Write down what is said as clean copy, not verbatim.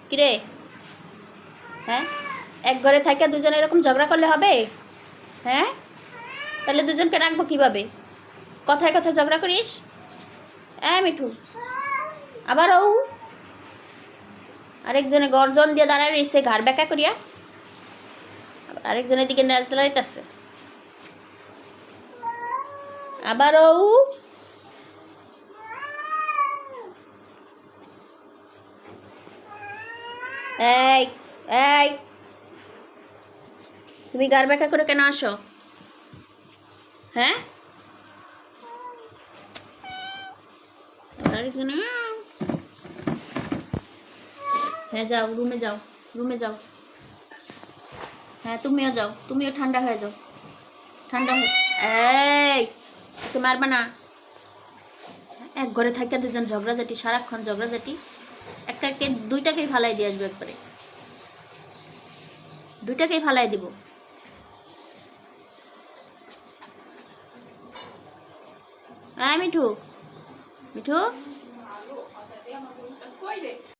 কিরে, হ্যাঁ? এক ঘরে থাকে দুজনে এরকম ঝগড়া করলে হবে? হ্যাঁ, তাহলে দুজনকে রাখবো কিভাবে? কথায় কথায় ঝগড়া করিস? মিঠু, আবার ও আরেকজনে গর্জন দিয়ে দাঁড়ায় রয়েছে ঘাড় ব্যাকা করিয়া, আরেকজনের দিকে নেজ দাঁড়াইতেছে। আবার ও এই এই তুমি গার ব্যাকা করে কেন আসো? হ্যাঁ, হ্যাঁ যাও রুমে যাও, রুমে যাও। হ্যাঁ তুমিও যাও, তুমিও ঠান্ডা হয়ে যাও, ঠান্ডা হয়ে। এই তো মারবা না। এক ঘরে থাকে দুজন ঝগড়াঝাটি, সারাক্ষণ ঝগড়াঝাটি। একটাকে দুইটাকেই ফালাই দিয়ে আসবো, একবারে দুইটাকেই ফালাই দিব। মিঠু, মিঠু।